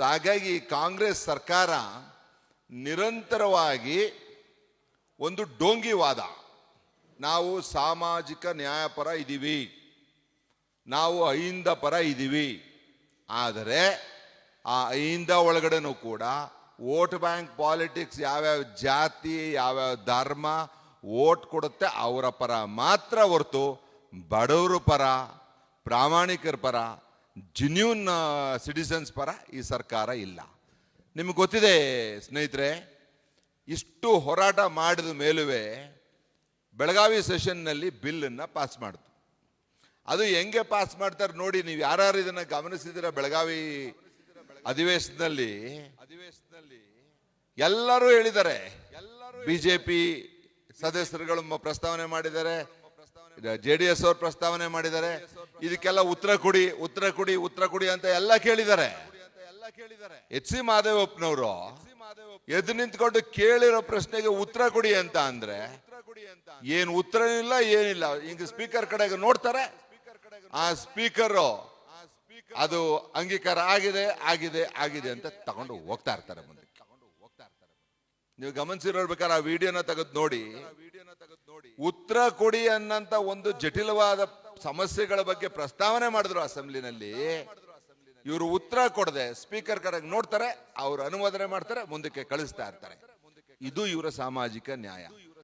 ಹಾಗಾಗಿ ಕಾಂಗ್ರೆಸ್ ಸರ್ಕಾರ ನಿರಂತರವಾಗಿ ಒಂದು ಡೋಂಗಿವಾದ, ನಾವು ಸಾಮಾಜಿಕ ನ್ಯಾಯ ಪರ ಇದ್ದೀವಿ, ನಾವು ಅಹಿಂದ ಪರ ಇದ್ದೀವಿ. ಆದರೆ ಆ ಅಹಿಂದ ಒಳಗಡೆನೂ ಕೂಡ ವೋಟ್ ಬ್ಯಾಂಕ್ ಪಾಲಿಟಿಕ್ಸ್, ಯಾವ್ಯಾವ ಜಾತಿ ಯಾವ್ಯಾವ ಧರ್ಮ ವೋಟ್ ಕೊಡುತ್ತೆ ಅವರ ಪರ ಮಾತ್ರ ಹೊರತು ಬಡವರ ಪರ, ಪ್ರಾಮಾಣಿಕರ ಪರ, ಜೆನ್ಯೂನ್ ಸಿಟಿಸನ್ಸ್ ಪರ ಈ ಸರ್ಕಾರ ಇಲ್ಲ. ನಿಮಗೆ ಗೊತ್ತಿದೆ ಸ್ನೇಹಿತರೆ, ಇಷ್ಟು ಹೋರಾಟ ಮಾಡಿದ ಮೇಲುವೆ ಬೆಳಗಾವಿ ಸೆಷನ್ನಲ್ಲಿ ಬಿಲ್ಲನ್ನು ಪಾಸ್ ಮಾಡ್ತು. ಅದು ಹೆಂಗೆ ಪಾಸ್ ಮಾಡ್ತಾರೆ ನೋಡಿ, ನೀವು ಯಾರು ಇದನ್ನು ಗಮನಿಸಿದಿರ? ಬೆಳಗಾವಿ ಅಧಿವೇಶನದಲ್ಲಿ ಎಲ್ಲರೂ ಹೇಳಿದ್ದಾರೆ, ಬಿಜೆಪಿ ಸದಸ್ಯರುಗಳು ಪ್ರಸ್ತಾವನೆ ಮಾಡಿದ್ದಾರೆ, JDS ಅವರು ಪ್ರಸ್ತಾವನೆ ಮಾಡಿದ್ದಾರೆ, ಇದಕ್ಕೆಲ್ಲ ಉತ್ತರ ಕೊಡಿ ಉತ್ತರ ಕೊಡಿ ಉತ್ತರ ಕೊಡಿ ಅಂತ ಎಲ್ಲ ಕೇಳಿದ್ದಾರೆ. H.C. ಮಾದೇವಪ್ಪನವರು ಎದ್ದು ನಿಂತ್ಕೊಂಡು ಕೇಳಿರೋ ಪ್ರಶ್ನೆಗೆ ಉತ್ತರ ಕೊಡಿ ಅಂತ ಅಂದ್ರೆ ಏನು ಉತ್ತರ ಇಲ್ಲ, ಏನಿಲ್ಲ. ಹಿಂಗ ಸ್ಪೀಕರ್ ಕಡೆಗೆ ನೋಡ್ತಾರೆ, ಆ ಸ್ಪೀಕರ್ ಅದು ಅಂಗೀಕಾರ ಆಗಿದೆ ಆಗಿದೆ ಆಗಿದೆ ಅಂತ ತಗೊಂಡು ಹೋಗ್ತಾ ಇರ್ತಾರೆ ಮುಂದೆ. ನೀವು ಗಮನಿಸಿರ್ಬೇಕಾದ್ರೆ ಆ ವಿಡಿಯೋನ ತೆಗೆದು ನೋಡಿ, ಉತ್ತರ ಕೊಡಿ ಅನ್ನಂತ ಒಂದು ಜಟಿಲವಾದ ಸಮಸ್ಯೆಗಳ ಬಗ್ಗೆ ಪ್ರಸ್ತಾವನೆ ಮಾಡಿದ್ರು ಅಸೆಂಬ್ಲಿನಲ್ಲಿ. ಇವರು ಉತ್ತರ ಕೊಡದೆ ಸ್ಪೀಕರ್ ಕಡೆಗೆ ನೋಡ್ತಾರೆ, ಅವರು ಅನುಮೋದನೆ ಮಾಡ್ತಾರೆ, ಮುಂದಕ್ಕೆ ಕಳಿಸ್ತಾ ಇರ್ತಾರೆ. ಇದು ಇವರ ಸಾಮಾಜಿಕ ನ್ಯಾಯ.